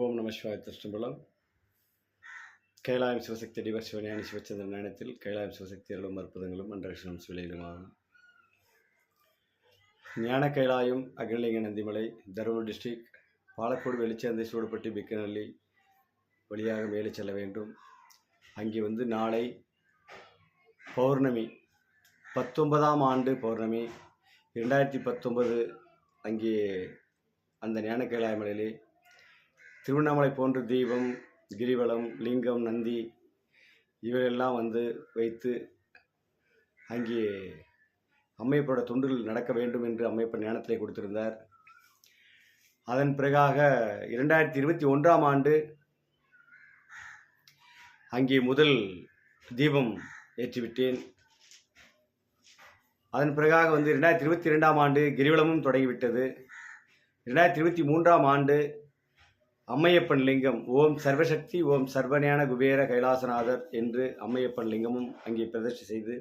ஓம் நம சிவாய திருஷ்டம்பலம். கைலாயம் சிவசக்தி அடிவர் சிவஞானி சிவச்சந்திரன் நாயனத்தில் கைலாயம் சிவசக்தி அருளும் அற்புதங்களும் அன்றரசனம் சிவிலையிலுமாகும். ஞான கைலாயம் அகிலலிங்க நந்திமலை, தருமபுரி டிஸ்ட்ரிக்ட், பாலக்கோடு வெளிச்சந்தை சூடுபட்டி பிக்கநல்லி வழியாக மேலே செல்ல வேண்டும். அங்கே நாளை பௌர்ணமி, 19ஆம் ஆண்டு பௌர்ணமி 2019. அங்கே அந்த ஞான கைலாய மலையிலே திருவண்ணாமலை போன்று தீபம், கிரிவலம், லிங்கம், நந்தி இவையெல்லாம் வைத்து அங்கே அம்மையப்போட தொண்டுகள் நடக்க வேண்டும் என்று அம்மையப்பன் ஞானத்திலே கொடுத்திருந்தார். அதன் பிறகாக 2021ஆம் ஆண்டு அங்கே முதல் தீபம் ஏற்றிவிட்டேன். அதன் பிறகாக 2022ஆம் ஆண்டு கிரிவலமும் தொடங்கிவிட்டது. 2023ஆம் ஆண்டு அம்மையப்பன் லிங்கம் ஓம் சர்வசக்தி ஓம் சர்வஞான குபேர கைலாசநாதர் என்று அம்மையப்பன் லிங்கமும் அங்கே பிரதிஷ்டை செய்து,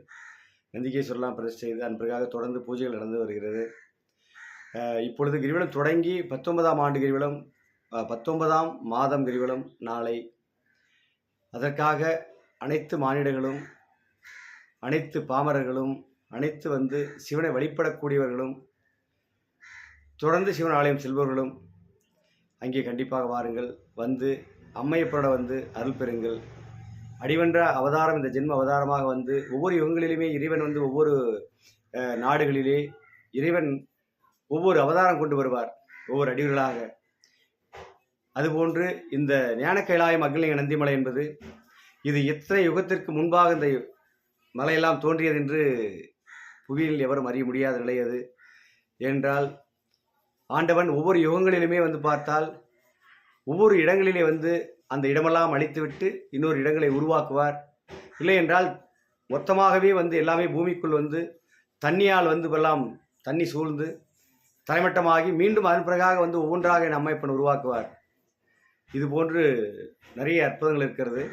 நந்திகேஸ்வரெலாம் பிரதிஷ்டை செய்து அதன் பிறகாக தொடர்ந்து பூஜைகள் நடந்து வருகிறது. இப்பொழுது கிரிவலம் தொடங்கி 19ஆம் ஆண்டு கிரிவலம், 19ஆம் மாதம் கிரிவலம் நாளை. அதற்காக அனைத்து மானிடர்களும், அனைத்து பாமரர்களும், அனைத்து சிவனை வழிபடக்கூடியவர்களும், தொடர்ந்து சிவன் ஆலயம் செல்பவர்களும் அங்கே கண்டிப்பாக வாருங்கள். அம்மையப்பரோட அருள் பெறுங்கள். அடிவென்ற அவதாரம் இந்த ஜென்ம அவதாரமாக ஒவ்வொரு யுகங்களிலுமே இறைவன் ஒவ்வொரு நாடுகளிலே இறைவன் ஒவ்வொரு அவதாரம் கொண்டு வருவார், ஒவ்வொரு அடிவர்களாக. அதுபோன்று இந்த ஞான கைலாயம் அகிலலிங்க நந்திமலை என்பது இது எத்தனை யுகத்திற்கு முன்பாக இந்த மலையெல்லாம் தோன்றியது என்று புவியில் எவரும் அறிய முடியாத நிலை அது. ஏனென்றால் ஆண்டவன் ஒவ்வொரு யுகங்களிலுமே பார்த்தால் ஒவ்வொரு இடங்களிலே அந்த இடமெல்லாம் அழித்துவிட்டு இன்னொரு இடங்களை உருவாக்குவார். இல்லை என்றால் மொத்தமாகவே எல்லாமே பூமிக்குள் தண்ணியால் எல்லாம் தண்ணி சூழ்ந்து தரைமட்டமாகி மீண்டும் அதன் பிறகாக ஒவ்வொன்றாக என் அம்மையப்பன் உருவாக்குவார். இது போன்று நிறைய அற்புதங்கள் இருக்கிறது.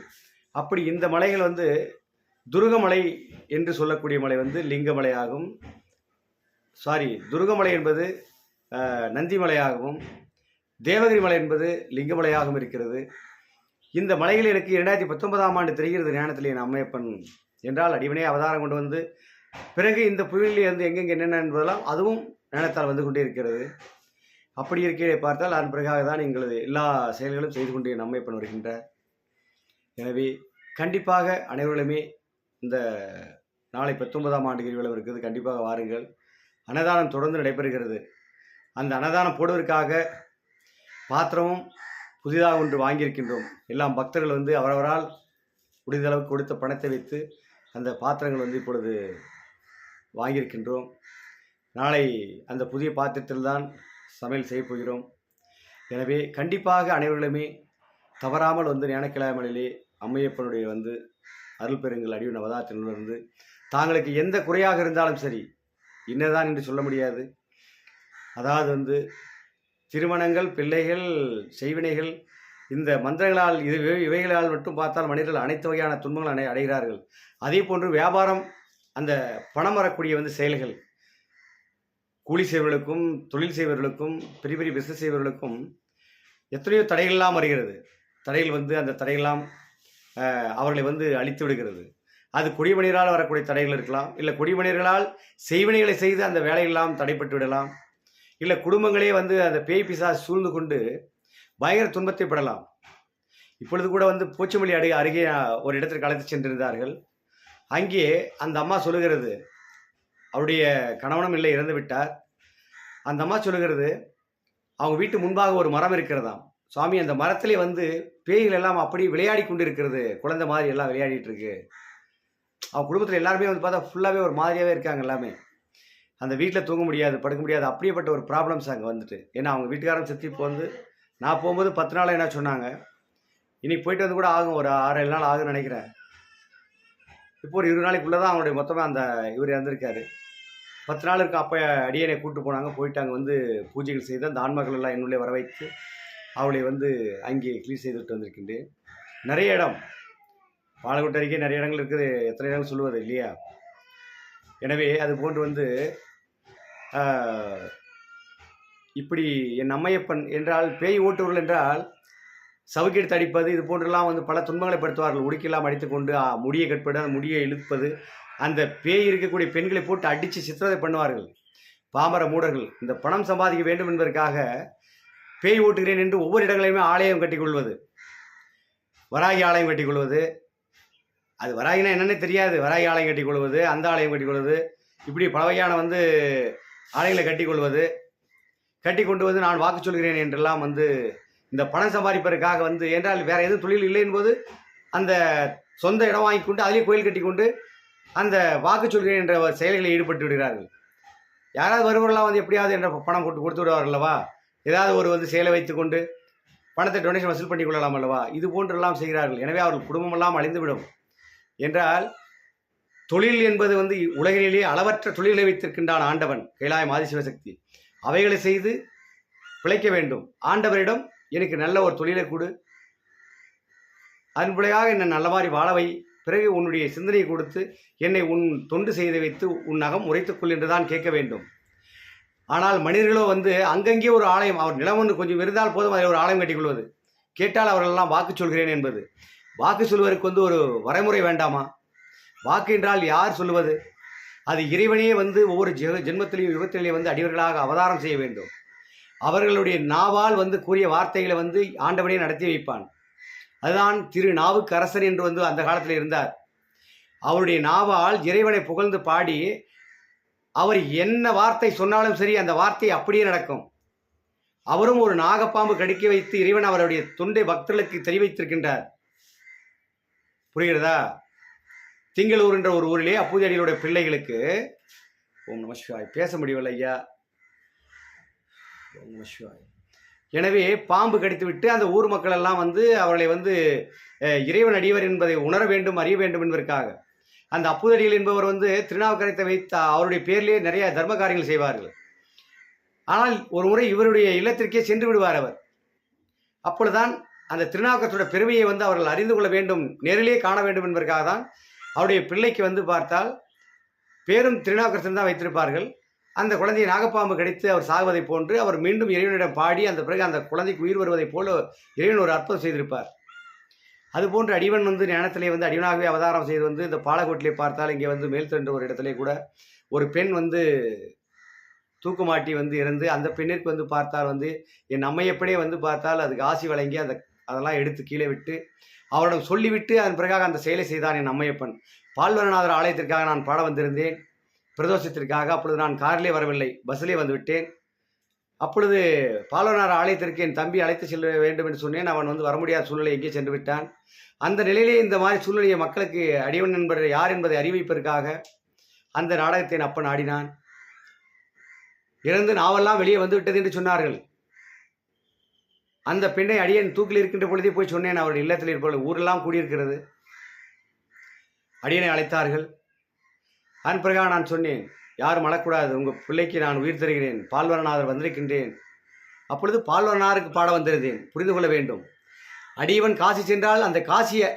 அப்படி இந்த மலைகள் துருகமலை என்று சொல்லக்கூடிய மலை லிங்கமலை ஆகும். துருகமலை என்பது நந்திமலையாகவும், தேவகிரி மலை என்பது லிங்கமலையாகவும் இருக்கிறது. இந்த மலைகள் எனக்கு 2019ஆம் ஆண்டு தெரிகிறது ஞானத்திலே என் அம்மையப்பன் என்றால் அடிவனே அவதாரம் கொண்டு பிறகு இந்த புவியிலே எங்கெங்கே என்னென்ன என்பதெல்லாம் அதுவும் ஞானத்தால் கொண்டே இருக்கிறது. அப்படி இருக்கையை பார்த்தால் அதன் பிறகாக தான் எங்களது எல்லா செயல்களும் செய்து கொண்டு என் அம்மையப்பன் வருகின்றார். எனவே கண்டிப்பாக அனைவர்களுமே இந்த நாளை 19ஆம் ஆண்டு கிரிவலம் இருக்கிறது, கண்டிப்பாக வாருங்கள். அன்னதானம் தொடர்ந்து நடைபெறுகிறது. அந்த அன்னதானம் போடுவதற்காக பாத்திரமும் புதிதாக ஒன்று வாங்கியிருக்கின்றோம். எல்லாம் பக்தர்கள் அவரவரால் முடிந்த அளவுக்கு கொடுத்த பணத்தை வைத்து அந்த பாத்திரங்கள் இப்பொழுது வாங்கியிருக்கின்றோம். நாளை அந்த புதிய பாத்திரத்தில் தான் சமையல் செய்ய போகிறோம். எனவே கண்டிப்பாக அனைவர்களுமே தவறாமல் ஞான கைலாயமலையிலே அம்மையப்பனுடைய அருள் பெறுங்கள். அடிவன் அவதாரத்திலிருந்து தாங்களுக்கு எந்த குறையாக இருந்தாலும் சரி, இன்னதான் என்று சொல்ல முடியாது. அதாவது திருமணங்கள், பிள்ளைகள், செய்வினைகள், இந்த மந்திரங்களால் இவைகளால் மட்டும் பார்த்தால் மனிதர்கள் அனைத்து வகையான துன்பங்கள் அடைகிறார்கள். அதே போன்று வியாபாரம், அந்த பணம் வரக்கூடிய செயல்கள், கூலி செய்வர்களுக்கும், தொழில் செய்வர்களுக்கும், பெரிய பெரிய பிஸ்னஸ் செய்வர்களுக்கும் எத்தனையோ தடைகள்லாம் வருகிறது. தடைகள் அந்த தடைகள்லாம் அவர்களை அழித்து விடுகிறது. அது குடிமனிதரால் வரக்கூடிய தடைகள் இருக்கலாம், இல்லை குடிமனிதர்களால் செய்வினைகளை செய்து அந்த வேலையெல்லாம் தடைப்பட்டு விடலாம், இல்லை குடும்பங்களே அந்த பேய் பிசாசு சூழ்ந்து கொண்டு பயங்கர துன்பத்தை படலாம். இப்பொழுது கூட போச்சமல்லி அருகே ஒரு இடத்திற்கு அழைத்து சென்றிருந்தார்கள். அங்கே அந்த அம்மா சொல்லுகிறது, அவருடைய கணவனும் இல்லை, இறந்து விட்டார். அந்த அம்மா சொல்லுகிறது, அவங்க வீட்டு முன்பாக ஒரு மரம் இருக்கிறதாம். சுவாமி, அந்த மரத்திலே பேய்கள் எல்லாம் அப்படி விளையாடி கொண்டு இருக்கிறது, குழந்தை மாதிரி எல்லாம் விளையாடிட்டு இருக்கு. அவங்க குடும்பத்தில் எல்லாருமே பார்த்தா ஃபுல்லாகவே ஒரு மாதிரியாகவே இருக்காங்க. எல்லாமே அந்த வீட்டில் தூங்க முடியாது, படுக்க முடியாது, அப்படியேப்பட்ட ஒரு ப்ராப்ளம்ஸ் அங்கே ஏன்னா அவங்க வீட்டுக்காரன் செத்து நான் போகும்போது 10 நாள் என்ன சொன்னாங்க, இன்னைக்கு போயிட்டு கூட ஆகும், ஒரு 6-7 நாள் ஆகுன்னு நினைக்கிறேன். இப்போ ஒரு 20 நாளைக்குள்ளே தான் அவங்களுடைய மொத்தமாக அந்த இவர் இறந்துருக்காரு. 10 நாள் இருக்கு. அப்போ அடியனை கூப்பிட்டு போனாங்க. போயிட்டு அங்கே பூஜைகள் செய்து அந்த ஆன்மர்கள் எல்லாம் என்னுள்ளே வர வைத்து அவளை அங்கே க்ளீன் செய்துவிட்டு வந்திருக்கின்றேன். நிறைய இடம் பாலக்கோட்டை அருகே நிறைய இடங்கள் இருக்குது, எத்தனை இடங்கள் சொல்லுவது இல்லையா? எனவே அது போன்று இப்படி என் அம்மையப்பன் என்றால் பேய் ஓட்டுவர்கள் என்றால் சவுக்கெடுத்து அடிப்பது இது போன்றெல்லாம் வந்து பல துன்பங்களை படுத்துவார்கள். உடுக்கெல்லாம் அடித்துக்கொண்டு முடியை கட்பது, அந்த முடியை இழுப்பது, அந்த பேய் இருக்கக்கூடிய பெண்களை போட்டு அடித்து சித்திரவதை பண்ணுவார்கள் பாமர மூடர்கள். இந்த பணம் சம்பாதிக்க வேண்டும் என்பதற்காக பேய் ஓட்டுகிறேன் என்று ஒவ்வொரு இடங்களையுமே ஆலயம் கட்டிக்கொள்வது, வராகி ஆலயம் கட்டிக்கொள்வது. அது வராகினா என்னன்னே தெரியாது. வராகி ஆலயம் கட்டிக்கொள்வது, அந்த ஆலயம் கட்டிக்கொள்வது, இப்படி பல வகையான வந்து ஆலயங்களை கட்டிக்கொள்வது, கட்டி கொண்டு வந்து நான் வாக்கு சொல்கிறேன் என்றெல்லாம் வந்து இந்த பணம் சம்பாதிப்பதற்காக வந்து, என்றால் வேற எதுவும் தொழில் இல்லை என்பது அந்த சொந்த இடம் வாங்கி கொண்டு அதிலே கோயில் கட்டி கொண்டு அந்த வாக்கு சொல்கிறேன் என்ற செயல்களில் ஈடுபட்டு விடுகிறார்கள். யாராவது வருவர்களாக வந்து எப்படியாவது என்ற பணம் போட்டு கொடுத்து விடுவார்கள் அல்லவா? ஏதாவது ஒரு வந்து செயலை வைத்து கொண்டு பணத்தை டொனேஷன் வசூல் பண்ணி கொள்ளலாம் அல்லவா? இது போன்றெல்லாம் செய்கிறார்கள். எனவே அவர்கள் குடும்பமெல்லாம் அழிந்துவிடும். என்றால் தொழில் என்பது வந்து உலகிலேயே அளவற்ற தொழில்களை வைத்திருக்கின்றான் ஆண்டவன் கைலாயம் ஆதிசிவசக்தி. அவைகளை செய்து பிழைக்க வேண்டும். ஆண்டவரிடம் எனக்கு நல்ல ஒரு தொழிலை கொடு, அதன் பிள்ளையாக என்னை நல்ல மாதிரி வாழவை, பிறகு உன்னுடைய சிந்தனையை கொடுத்து என்னை உன் தொண்டு செய்து வைத்து உன் நகம் உரைத்துக்கொள் என்றுதான் கேட்க வேண்டும். ஆனால் மனிதர்களோ வந்து அங்கங்கே ஒரு ஆலயம், அவர் நிலம் ஒன்று கொஞ்சம் இருந்தால் போதும் அதில் ஒரு ஆலயம் கட்டிக்கொள்வது. கேட்டால் அவர்களெல்லாம் வாக்கு சொல்கிறேன் என்பது. வாக்கு சொல்வதற்கு வந்து ஒரு வரைமுறை வேண்டாமா? வாக்கு என்றால் யார் சொல்லுவது? அது இறைவனே வந்து ஒவ்வொரு ஜென்மத்திலேயும் யுகத்திலேயே வந்து அடிவர்களாக அவதாரம் செய்ய வேண்டும். அவர்களுடைய நாவால் வந்து கூறிய வார்த்தைகளை வந்து ஆண்டவனே நடத்தி வைப்பான். அதுதான் திரு நாவுக்கரசர் என்று வந்து அந்த காலத்தில் இருந்தார். அவருடைய நாவால் இறைவனை புகழ்ந்து பாடி அவர் என்ன வார்த்தை சொன்னாலும் சரி அந்த வார்த்தை அப்படியே நடக்கும். அவரும் ஒரு நாகப்பாம்பு கடிக்க வைத்து இறைவன் அவருடைய தொண்டை பக்தர்களுக்கு தெரிவித்திருக்கின்றார். புரிகிறதா? திங்களூர் என்ற ஒரு ஊரிலே அப்பூதியடிகளுடைய பிள்ளைகளுக்கு ஓம் நம சிவாய் பேச முடியவில்லை ஐயா. ஓம் நம சிவாய். எனவே பாம்பு கடித்து விட்டு அந்த ஊர் மக்கள் எல்லாம் வந்து அவர்களை வந்து இறைவன் அடியவர் என்பதை உணர வேண்டும், அறிய வேண்டும் என்பதற்காக அந்த அப்பூதடிகள் என்பவர் வந்து திருநாவுக்கரத்தை வைத்த அவருடைய பேரிலே நிறைய தர்ம காரியங்கள் செய்வார்கள். ஆனால் ஒரு முறை இவருடைய இல்லத்திற்கே சென்று விடுவார் அவர். அப்பொழுதுதான் அந்த திருநாவுக்கரத்தோட பெருமையை வந்து அவர்கள் அறிந்து கொள்ள வேண்டும், நேரிலே காண வேண்டும் என்பதற்காக தான் அவருடைய பிள்ளைக்கு வந்து பார்த்தால் பேரும் திருநாவுக்கரசன் தான் வைத்திருப்பார்கள். அந்த குழந்தையை நாகப்பாம்பு கடித்து அவர் சாகுவதை போன்று அவர் மீண்டும் இறைவனிடம் பாடி அந்த பிறகு அந்த குழந்தைக்கு உயிர் வருவதைப் போல இறைவன் ஒரு அற்புதம் செய்திருப்பார். அதுபோன்று அடிவன் வந்து ஞானத்திலே வந்து அடிவனாகவே அவதாரம் செய்து வந்து இந்த பாலக்கோட்டிலே பார்த்தால் இங்கே வந்து மேல்தண்டு ஒரு இடத்துல கூட ஒரு பெண் வந்து தூக்குமாட்டி வந்து இறந்து, அந்த பெண்ணிற்கு வந்து பார்த்தால் வந்து என் அம்மையப்பனே வந்து பார்த்தால் அதுக்கு ஆசி வழங்கி அதெல்லாம் எடுத்து கீழே விட்டு அவரிடம் சொல்லிவிட்டு அதன் பிறகாக அந்த செயலை செய்தான் என் அம்மையப்பன். பால்வரநாதர் ஆலயத்திற்காக நான் பாட வந்திருந்தேன் பிரதோஷத்திற்காக. அப்பொழுது நான் காரிலே வரவில்லை, பஸ்ஸிலே வந்து விட்டேன். அப்பொழுது பால்வரநாதர் ஆலயத்திற்கு என் தம்பி அழைத்து செல்ல வேண்டும் என்று சொன்னேன். அவன் வந்து வர முடியாத சூழ்நிலை எங்கே சென்று விட்டான். அந்த நிலையிலே இந்த மாதிரி சூழ்நிலையை மக்களுக்கு அடிவன் என்பது யார் என்பதை அறிவிப்பதற்காக அந்த நாடகத்தை என் அப்பன் ஆடினான். இறந்து நாவெல்லாம் வெளியே வந்து விட்டது என்று சொன்னார்கள். அந்த பெண்ணை அடியன் தூக்கில் இருக்கின்ற பொழுதே போய் சொன்னேன். அவருடைய இல்லத்தில் இருப்பவர்கள் ஊரெல்லாம் கூடியிருக்கிறது. அடியனை அழைத்தார்கள். அதன் பிறகாக நான் சொன்னேன், யாரும் அழக்கூடாது, உங்கள் பிள்ளைக்கு நான் உயிர் தருகிறேன், பால்வரநாதர் வந்திருக்கின்றேன். அப்பொழுது பால்வரநாதருக்கு பாட வந்திருந்தேன். புரிந்து கொள்ள வேண்டும், அடியவன் காசி சென்றால் அந்த காசிய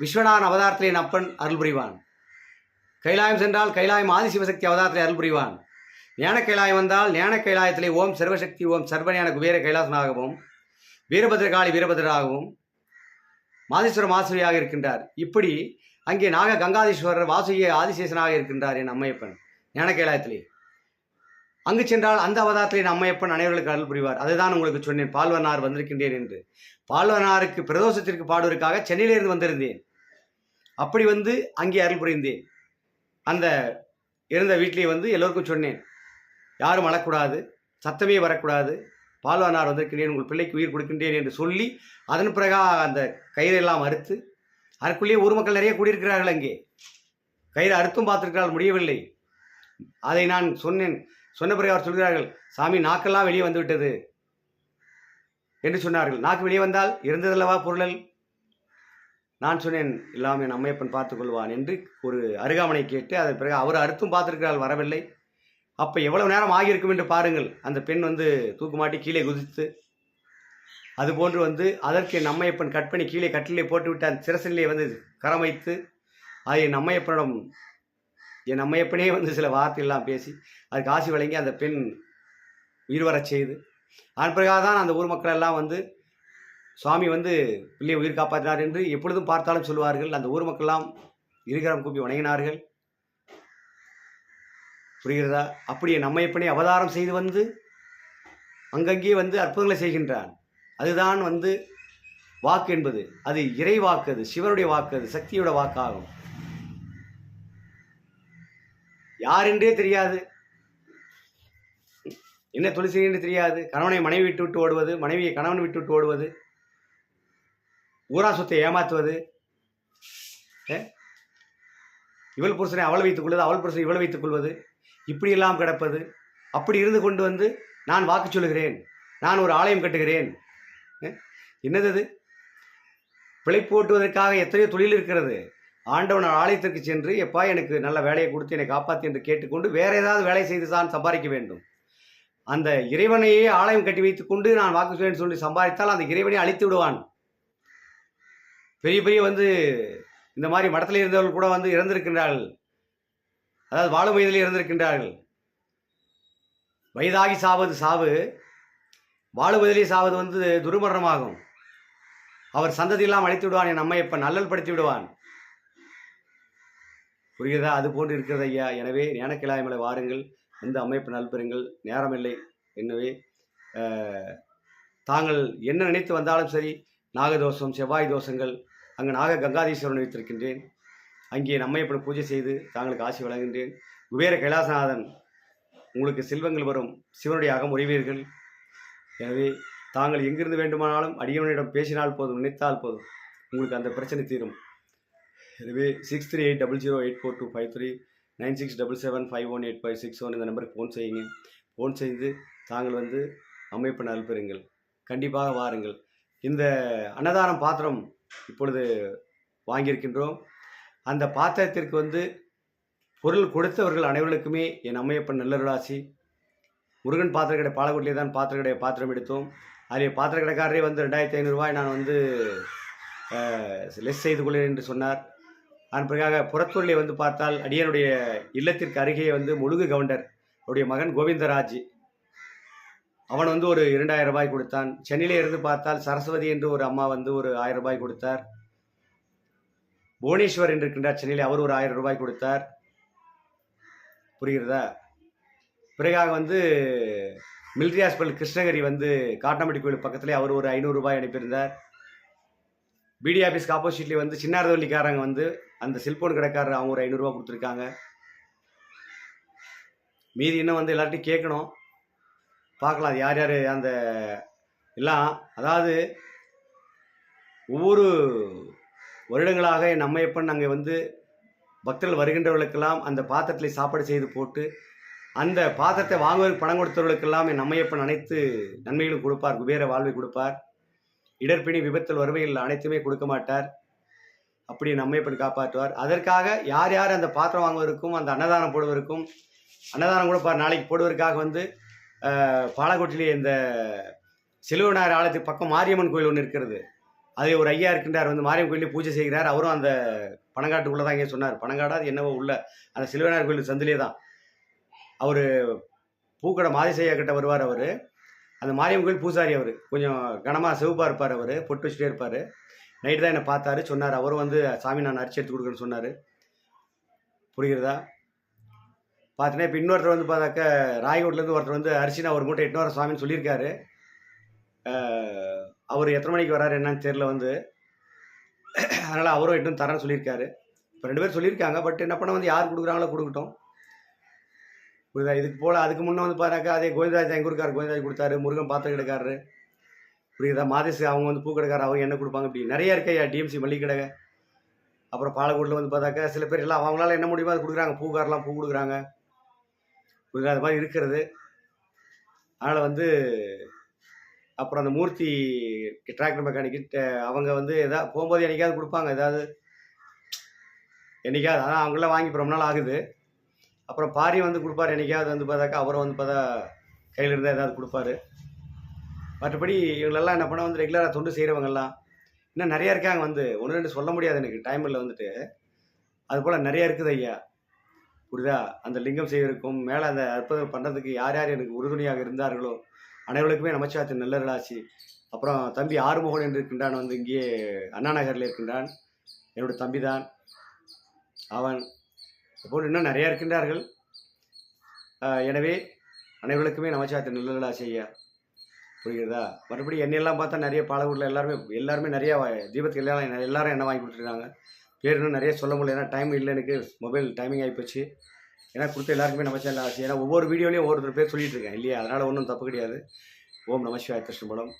விஸ்வநாதன் அவதாரத்திலே என் அப்பன் அருள் புரிவான். கைலாயம் சென்றால் கைலாயம் ஆதிசிவசக்தி அவதாரத்திலே அருள் புரிவான். ஞான கைலாயம் வந்தால் ஞான கைலாயத்திலே ஓம் சர்வசக்தி ஓம் சர்வஞான குபேர கைலாசனாகவும் வீரபத்ரகாளி வீரபத்ராகவும் மாதேஸ்வர மாசுரியாக இருக்கின்றார். இப்படி அங்கே நாக கங்காதீஸ்வரர் வாசுகிய ஆதிசேஷனாக இருக்கின்றார் என் அம்மையப்பன் ஞான கைலாயத்திலே. அங்கு சென்றால் அந்த அவதாரத்திலே என் அம்மையப்பன் அனைவர்களுக்கு அருள் புரிவார். அதுதான் உங்களுக்கு சொன்னேன், பால்வரனார் வந்திருக்கின்றேன் என்று. பால்வரனாருக்கு பிரதோஷத்திற்கு பாடுவதற்காக சென்னையிலிருந்து வந்திருந்தேன். அப்படி வந்து அங்கே அருள் புரிந்தேன். அந்த இருந்த வீட்டிலே வந்து எல்லோருக்கும் சொன்னேன், யாரும் அழக்கூடாது, சத்தமே வரக்கூடாது, பால்வரனார் வந்திருக்கின்றேன், உங்கள் பிள்ளைக்கு உயிர் கொடுக்கின்றேன் என்று சொல்லி அதன் பிறகு அந்த கயிறெல்லாம் அறுத்து, அதற்குள்ளேயே ஊர் மக்கள் நிறைய கூடியிருக்கிறார்கள். அங்கே கயிறு அறுத்தும் பார்த்திருக்கிறார்கள், முடியவில்லை. அதை நான் சொன்னேன். சொன்ன பிறகு அவர் சொல்கிறார்கள், சாமி நாக்கெல்லாம் வெளியே வந்து விட்டது என்று சொன்னார்கள். நாக்கு வெளியே வந்தால் இருந்ததல்லவா பொருள். நான் சொன்னேன், எல்லாமே என் அம்மையப்பன் பார்த்துக் கொள்வான் என்று ஒரு அருகாமனை கேட்டு அதன் பிறகு அவர் அறுத்தும் பார்த்திருக்கிறார்கள், வரவில்லை. அப்போ எவ்வளவு நேரம் ஆகியிருக்கும் என்று பாருங்கள். அந்த பெண் வந்து தூக்குமாட்டி கீழே குதித்து, அதுபோன்று வந்து அதற்கு என் அம்மையப்பன் கட் பண்ணி கீழே கட்டிலே போட்டுவிட்டு அந்த சிரசிலே வந்து கரம் வைத்து அதை என் அம்மையப்பனிடம் என் அம்மையப்பனே வந்து சில வார்த்தையெல்லாம் பேசி அதுக்கு ஆசி வழங்கி அந்த பெண் உயிர் வரச் செய்து அதன் பிறகாக தான் அந்த ஊர் மக்கள் எல்லாம் வந்து சுவாமி வந்து பிள்ளையை உயிர் காப்பாற்றினார் என்று எப்பொழுதும் பார்த்தாலும் சொல்வார்கள். அந்த ஊர் மக்கள்லாம் இருகரம் கூப்பி வணங்கினார்கள். புரிகிறதா? அப்படியே நம்மையப்பனை அவதாரம் செய்து வந்து அங்கங்கே வந்து அற்புதங்களை செய்கின்றான். அதுதான் வந்து வாக்கு என்பது. அது இறை வாக்கு, அது சிவனுடைய வாக்கு, அது சக்தியோட வாக்காகும். யாரென்றே தெரியாது, என்ன தொழில் செய்ய தெரியாது. கணவனை மனைவி விட்டு விட்டு ஓடுவது, மனைவியை கணவன் விட்டு விட்டு ஓடுவது, ஊரா சொத்தை ஏமாற்றுவது, இவள் புருஷனை அவள் வைத்துக் கொள்வது, அவள் புருஷனை இவள் வைத்துக் கொள்வது, இப்படியெல்லாம் கிடப்பது. அப்படி இருந்து கொண்டு வந்து நான் வாக்கு சொல்லுகிறேன், நான் ஒரு ஆலயம் கட்டுகிறேன். என்னது அது? பிழைப்பு ஓட்டுவதற்காக எத்தனையோ தொழில் இருக்கிறது. ஆண்டவன் ஆலயத்திற்கு சென்று எப்பா எனக்கு நல்ல வேலையை கொடுத்து என்னை காப்பாற்றி என்று கேட்டுக்கொண்டு வேற ஏதாவது வேலை செய்து தான் சம்பாதிக்க வேண்டும். அந்த இறைவனையே ஆலயம் கட்டி வைத்துக் கொண்டு நான் வாக்கு சொல்லேன்னு சொல்லி சம்பாதித்தால் அந்த இறைவனை அழித்து விடுவான். பெரிய பெரிய வந்து இந்த மாதிரி மடத்தில் இருந்தவர்கள் கூட வந்து இறந்திருக்கின்றார்கள். அதாவது வாழும் வயதில் இறந்திருக்கின்றார்கள். வயதாகி சாவது சாவு, வாழும் வயதிலே சாவது வந்து துர்மரணமாகும். அவர் சந்ததியெல்லாம் அழித்து விடுவான், என் அம்மையப்பன் அல்லல் படுத்தி விடுவான். புரிகிறதா? அது போன்று இருக்கிறது ஐயா. எனவே ஞானக்கிழாய்மலை வாருங்கள், வந்து அம்மையப்பன் நல்பெறுங்கள். நேரமில்லை. எனவே தாங்கள் என்ன நினைத்து வந்தாலும் சரி, நாகதோஷம் செவ்வாய் தோஷங்கள், அங்கே நாக கங்காதீஸ்வரன் வைத்திருக்கின்றேன். அங்கே அம்மையப்பன் பூஜை செய்து தாங்களுக்கு ஆசி வழங்குகின்றேன். குபேர கைலாசநாதன் உங்களுக்கு செல்வங்கள் வரும், சிவனுடைய அகம் உரிவீர்கள். எனவே தாங்கள் எங்கிருந்து வேண்டுமானாலும் அடியவனிடம் பேசினால் போதும், நினைத்தால் போதும், உங்களுக்கு அந்த பிரச்சனை தீரும். எனவே 6380084253 9677518561 இந்த நம்பருக்கு ஃபோன் செய்யுங்க. ஃபோன் செய்து தாங்கள் வந்து அம்மையப்பன் அனுப்புறீங்கள். கண்டிப்பாக வாருங்கள். இந்த அன்னதானம் பாத்திரம் இப்பொழுது வாங்கியிருக்கின்றோம். அந்த பாத்திரத்திற்கு வந்து பொருள் கொடுத்தவர்கள் அனைவர்களுக்குமே என் அம்மையப்பன் நல்லருளாசி. முருகன் பாத்திர கடை பாலக்கோட்டிலே தான் பாத்திரம் எடுத்தோம். அதில் பாத்திர கடைக்காரரே வந்து 2500 ரூபாய் நான் வந்து லெஸ் செய்து கொள்கிறேன் என்று சொன்னார். அதன் பிறகாக புறத்தூரிலே வந்து பார்த்தால் அடியனுடைய இல்லத்திற்கு அருகே வந்து முழுகு கவுண்டர் அவருடைய மகன் கோவிந்தராஜ், அவன் வந்து ஒரு 2000 ரூபாய் கொடுத்தான். சென்னையிலே இருந்து பார்த்தால் சரஸ்வதி என்று ஒரு அம்மா வந்து ஒரு 1000 ரூபாய் கொடுத்தார். புவனேஸ்வர் என்று இருக்கின்றார் சென்னையில், அவர் ஒரு 1000 ரூபாய் கொடுத்தார். புரிகிறதா? பிறகாக வந்து மிலிட்ரி ஹாஸ்பிட்டல் கிருஷ்ணகிரி வந்து காட்டமட்டி கோயில் பக்கத்திலே அவர் ஒரு 500 ரூபாய் அனுப்பியிருந்தார். பிடி ஆஃபீஸ்க்கு ஆப்போசிட்லேயே வந்து சின்னார்தவள்ளிக்காரங்க வந்து அந்த செல்போன் கடைக்காரர் அவங்க ஒரு 500 ரூபா கொடுத்துருக்காங்க. மீதி இன்னும் வந்து எல்லார்ட்டையும் கேட்கணும், பார்க்கலாம் அது யார் யார் அந்த எல்லாம். அதாவது ஒவ்வொரு வருடங்களாக என் அம்மையப்பன் அங்கே வந்து பக்தர்கள் வருகின்றவர்களுக்கெல்லாம் அந்த பாத்திரத்தில் சாப்பாடு செய்து போட்டு அந்த பாத்திரத்தை வாங்குவதற்கு பணம் கொடுத்தவர்களுக்கெல்லாம் என் அம்மையப்பன் அனைத்து நன்மைகளும் கொடுப்பார், குபேர வாழ்வை கொடுப்பார். இடர்பிணி விபத்தில் வறுமையில் அனைத்துமே கொடுக்க மாட்டார். அப்படி என் அம்மையப்பன் காப்பாற்றுவார். அதற்காக யார் யார் அந்த பாத்திரம் வாங்குவதற்கும் அந்த அன்னதானம் போடுவதற்கும், அன்னதானம் கூட நாளைக்கு போடுவதற்காக வந்து பாலக்கோட்டிலே இந்த சிலுவனார் ஆலயத்துக்கு பக்கம் மாரியம்மன் கோயில் ஒன்று இருக்கிறது. அதில் ஒரு ஐயா இருக்கின்றார், வந்து மாரியம்மன் கோயிலே பூஜை செய்கிறார். அவரும் அந்த பனங்காட்டுக்குள்ளே தான் இங்கே சொன்னார். பனங்காடா அது என்னவோ உள்ள அந்த சிலுவனார் கோயில் சந்திலே தான் அவர் பூக்கடை மாதிசையா கிட்ட வருவார். அவர் அந்த மாரியம்மன் கோயில் பூசாரி, அவர் கொஞ்சம் கனமாக சிவப்பாக இருப்பார், அவர் பொட்டு வச்சுட்டே இருப்பார். நைட்டு தான் என்னை பார்த்தாரு, சொன்னார். அவரும் வந்து சாமி நான் அரிசி எடுத்து கொடுக்குறேன்னு சொன்னார். புரிகிறதா? பார்த்தீங்கன்னா இப்போ இன்னொருத்தர் வந்து பார்த்தாக்க ராயகோட்லேருந்து ஒருத்தர் வந்து அரிசி நான் ஒரு மூட்டை 800 சுவாமின்னு சொல்லியிருக்காரு. அவர் எத்தனை மணிக்கு வராரு என்னன்னு தெரில வந்து, அதனால் அவரும் எட்டும் தரேன்னு சொல்லியிருக்காரு. இப்போ 2 பேர் சொல்லியிருக்காங்க. பட் என்ன பண்ண வந்து யார் கொடுக்குறாங்களோ கொடுக்கட்டும். புரியுதா? இதுக்கு போல் அதுக்கு முன்னே வந்து பார்த்தாக்கா அதே கோவிந்தராஜ் எங்கே இருக்கார், கோவிந்தராஜ் கொடுத்தாரு. முருகன் பாத்திர கடைக்காரரு, புரியுதா? மாதேஷ் அவங்க வந்து பூ கடைக்காரர், அவங்க என்ன கொடுப்பாங்க. இப்படி நிறைய இருக்கையா டிஎம்சி மல்லிகை கடை. அப்புறம் பாலக்கோட்டில் வந்து பார்த்தாக்கா சில பேர் எல்லாம் அவங்களால என்ன முடியுமோ அது கொடுக்குறாங்க. பூக்காரெலாம் பூ கொடுக்குறாங்க. புரியுதா? அது மாதிரி இருக்கிறது. அதனால் வந்து அப்புறம் அந்த மூர்த்தி டிராக்டர் மெக்கானிக்கிட்ட அவங்க வந்து எதாவது போகும்போது என்னைக்காவது கொடுப்பாங்க, ஏதாவது என்னைக்காவது. அதான் அவங்களாம் வாங்கி இப்போ ரொம்ப நாள் ஆகுது. அப்புறம் பாரி வந்து கொடுப்பார் என்னைக்காவது வந்து பார்த்தாக்கா, அவரும் வந்து பார்த்தா கையில் இருந்தால் ஏதாவது கொடுப்பாரு. மற்றபடி இவங்களெல்லாம் என்ன பண்ண வந்து ரெகுலராக தொண்டு செய்கிறவங்கெல்லாம் இன்னும் நிறையா இருக்காங்க. வந்து 1-2 சொல்ல முடியாது, எனக்கு டைம் இல்லை வந்துட்டு. அதுபோல் நிறையா இருக்குது ஐயா. புரியுதா? அந்த லிங்கம் செய்வதற்கும் மேலே அந்த அற்புதம் பண்ணுறதுக்கு யார் யார் எனக்கு உறுதுணையாக இருந்தார்களோ அனைவருக்குமே நமச்சிவாயத்தின் நல்லருளாசி. அப்புறம் தம்பி ஆறுமுகன் என்று இருக்கின்றான், வந்து இங்கே அண்ணா நகரில் இருக்கின்றான், என்னுடைய தம்பி தான் அவன். போல் இன்னும் நிறையா இருக்கின்றார்கள். எனவே அனைவர்களுக்குமே நமச்சிவாயத்தை நல்லதா செய்ய. புரிகிறதா? மறுபடி என்னையெல்லாம் பார்த்தா நிறைய பாலவூரில் எல்லாருமே நிறையா தீபத்துக்கு எல்லாரும் எண்ணெய் வாங்கி கொடுத்துருக்காங்க. பேர் இன்னும் நிறைய சொல்ல முடியல, ஏன்னா டைம் இல்லை, எனக்கு மொபைல் டைமிங் ஆகிப்போச்சு. ஏன்னா கொடுத்த எல்லாருக்குமே நமச்சிவாய ஆசை. ஏன்னா ஒவ்வொரு வீடியோலையும் ஒவ்வொருத்தர் பேர் சொல்லிட்டு இருக்கேன் இல்லையா, அதனால் ஒன்றும் தப்பு கிடையாது. ஓம் நமசிவாய திருஷ்ணபலம்.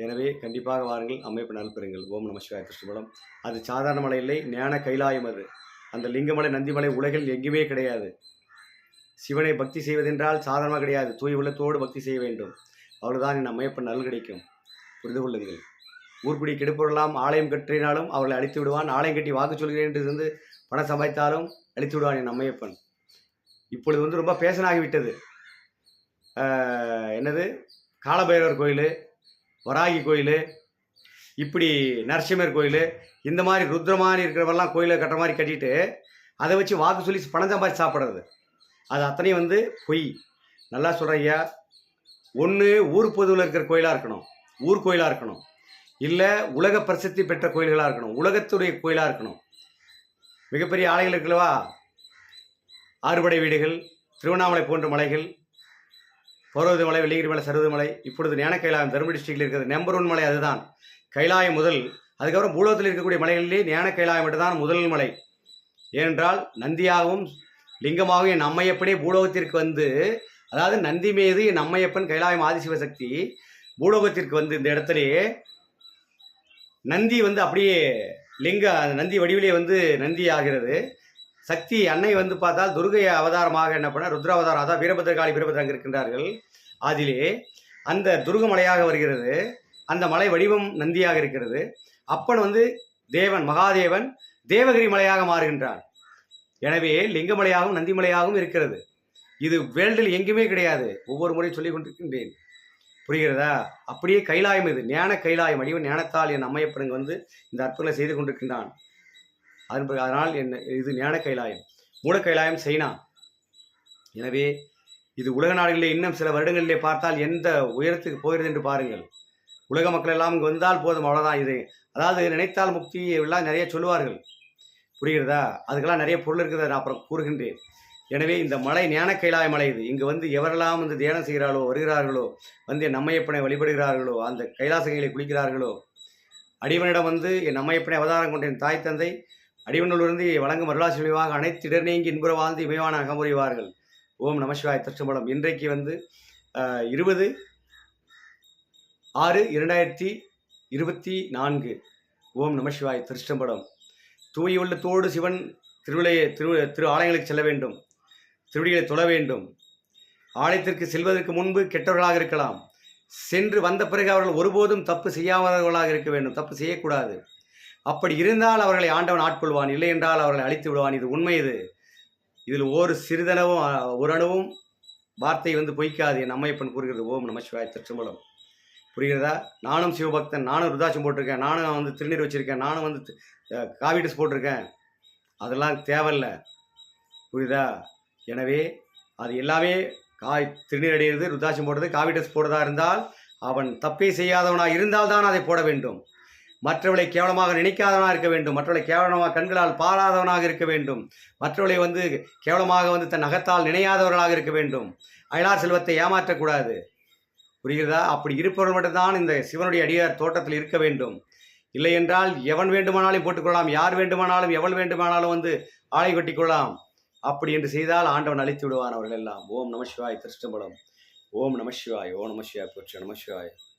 எனவே கண்டிப்பாக வாருங்கள், அம்மையப்பன் அனுப்புறீங்கள். ஓம் நமசிவாய திருஷ்ணபலம். அது சாதாரண மலை இல்லை, ஞான கைலாயம். அது அந்த லிங்கமலை நந்திமலை உலகில் எங்குமே கிடையாது. சிவனை பக்தி செய்வதென்றால் சாதாரணமாக கிடையாது, தூய் உள்ளத்தோடு பக்தி செய்ய வேண்டும். அவ்வளவுதான் என் அம்மையப்பன் நல் கிடைக்கும். புரிந்து கொள்ளுங்கள். ஊர்குடி கெடுப்பொருளாம் ஆலயம் கற்றினாலும் அவர்களை அழித்து விடுவான். ஆலயம் கட்டி வாக்கு சொல்கிறேன் என்று இருந்து பணம் சம்பாதித்தாலும் அழித்து விடுவான் என் அம்மையப்பன். இப்பொழுது வந்து ரொம்ப பேசனாகிவிட்டது. என்னது, காலபைரவர் கோயில், வராகி கோயில், இப்படி நரசிம்மர் கோயில், இந்த மாதிரி ருத்ரமாரி இருக்கிறவெல்லாம் கோயிலை கட்டுற மாதிரி கட்டிட்டு அதை வச்சு வாக்கு சொல்லி பணம் சம்பாதிச்சு சாப்பிட்றது, அது அத்தனையும் வந்து பொய். நல்லா சொல்கிறேன் ஐயா. ஒன்று ஊர் பொதுவில் இருக்கிற கோயிலாக இருக்கணும், ஊர் கோயிலாக இருக்கணும், இல்லை உலக பிரசித்தி பெற்ற கோயில்களாக இருக்கணும், உலகத்துடைய கோயிலாக இருக்கணும். மிகப்பெரிய ஆலயங்கள் இருக்குல்லவா, ஆறுபடை வீடுகள், திருவண்ணாமலை போன்ற மலைகள், பர்வத மலை, வெள்ளிகிரி மலை, சருவத மலை, இப்பொழுது ஞான கைலாயம் தருமபுரி டிஸ்ட்ரிக்டில் இருக்கிறது நம்பர் 1 மலை அதுதான். கைலாயம் முதல், அதுக்கப்புறம் பூலோகத்தில் இருக்கக்கூடிய மலைகளிலே ஞான கைலாயம் மட்டும்தான் முதல் மலை. ஏனென்றால் நந்தியாகவும் லிங்கமாகவும் என் அம்மையப்பனே பூலோகத்திற்கு வந்து, அதாவது நந்தி மீது என் அம்மையப்பன் கைலாயம் ஆதிசிவசக்தி பூலோகத்திற்கு வந்து இந்த இடத்துலையே நந்தி வந்து அப்படியே நந்தி வடிவிலே வந்து நந்தி ஆகிறது. சக்தி அன்னை வந்து பார்த்தால் துர்கை அவதாரமாக என்ன பண்ண ருத்ர அவதாரம், அதான் வீரபத்ரகாளி வீரபத்ரங்க இருக்கின்றார்கள். அதிலே அந்த துர்கமலையாக வருகிறது. அந்த மலை வடிவம் நந்தியாக இருக்கிறது. அப்பன் வந்து தேவன் மகாதேவன் தேவகிரி மலையாக மாறுகின்றான். எனவே லிங்கமலையாகவும் நந்திமலையாகவும் இருக்கிறது. இது வேர்ல்டில் எங்குமே கிடையாது. ஒவ்வொரு முறையும் சொல்லிக் கொண்டிருக்கின்றேன். புரிகிறதா? அப்படியே கைலாயம், இது ஞான கைலாயம். அடிவன் ஞானத்தால் என் அம்மையப்பனுங்க வந்து இந்த அற்புதங்களை செய்து கொண்டிருக்கின்றான். அதனால் இது ஞான கைலாயம். மூல கைலாயம் சைனா. எனவே இது உலக நாடுகளிலே இன்னும் சில வருடங்களிலே பார்த்தால் எந்த உயரத்துக்கு போகிறது என்று பாருங்கள். உலக மக்கள் எல்லாம் இங்கு வந்தால் போதும், அவ்வளோதான். இது அதாவது நினைத்தால் முக்தி எல்லாம் நிறைய சொல்லுவார்கள். புரிகிறதா? அதுக்கெல்லாம் நிறைய பொருள் இருக்கிறத நான் அப்புறம் கூறுகின்றேன். எனவே இந்த மலை ஞான கைலாய மலை. இது இங்கு வந்து எவரெல்லாம் வந்து தியானம் செய்கிறார்களோ, வருகிறார்களோ, வந்து என் அம்மையப்பனை வழிபடுகிறார்களோ, அந்த கைலாசங்களை குளிக்கிறார்களோ, அடிவனிடம் வந்து என் அம்மையப்பனை அவதாரம் கொண்ட என் தாய் தந்தை அடிவனிலிருந்து வழங்கும் அருளாசி விளைவாக அனைத்து இடர் நீங்கி இன்புற வாழ்ந்து இமைவான அகமுறிவார்கள். ஓம் நமசிவாய திருச்சம்பலம். இன்றைக்கு வந்து 20/6/2024. ஓம் நமசிவாய திருச்சம்பலம். தூய் உள்ளத்தோடு சிவன் திரு ஆலயங்களுக்கு செல்ல வேண்டும், திருவடிகளை தொழ வேண்டும். ஆலயத்திற்கு செல்வதற்கு முன்பு கெட்டவர்களாக இருக்கலாம், சென்று வந்த பிறகு அவர்கள் ஒருபோதும் தப்பு செய்யாதவர்களாக இருக்க வேண்டும், தப்பு செய்யக்கூடாது. அப்படி இருந்தால் அவர்களை ஆண்டவன் ஆட்கொள்வான், இல்லை என்றால் அவர்களை அழித்து விடுவான். இது உண்மை. இதில் ஒரு சிறிதளவும் ஒரு அணுவும் வார்த்தை வந்து பொய்க்காது. என் அம்மையப்பன் கூறுகிறது. ஓம் நமசிவாய திருச்சம்பலம். புரிகிறதா? நானும் சிவபக்தன், நானும் ருதாட்சம் போட்டிருக்கேன், நானும் வந்து திருநீர் வச்சுருக்கேன், நானும் வந்து காவி ட்ரெஸ் போட்டிருக்கேன். அதெல்லாம் தேவையில்லை. புரியுதா? எனவே அது எல்லாமே திருநீர் அடைகிறது, ருத்ராட்சம் போடுறது, காவி ட்ரெஸ் போடுறதா இருந்தால் அவன் தப்பே செய்யாதவனாக இருந்தால் தான் அதை போட வேண்டும். மற்றவளை கேவலமாக நினைக்காதவனாக இருக்க வேண்டும், மற்றவளை கேவலமாக கண்களால் பாராதவனாக இருக்க வேண்டும், மற்றவளை வந்து கேவலமாக வந்து தன் அகத்தால் நினையாதவர்களாக இருக்க வேண்டும். அயலார் செல்வத்தை ஏமாற்றக்கூடாது. புரிகிறதா? அப்படி இருப்பவர்கள் மட்டும்தான் இந்த சிவனுடைய அடியார் தோட்டத்தில் இருக்க வேண்டும். இல்லை என்றால் எவன் வேண்டுமானாலும் போட்டுக்கொள்ளலாம், யார் வேண்டுமானாலும் எவள் வேண்டுமானாலும் வந்து ஆலை கட்டிக்கொள்ளலாம். அப்படி என்று செய்தால் ஆண்டவன் அழித்து விடுவான் அவர்கள் எல்லாம். ஓம் நமசிவாய் திருச்சிற்றம்பலம். ஓம் நமசிவாய். ஓம் நமசிவாய். போற்றி நமசிவாய்.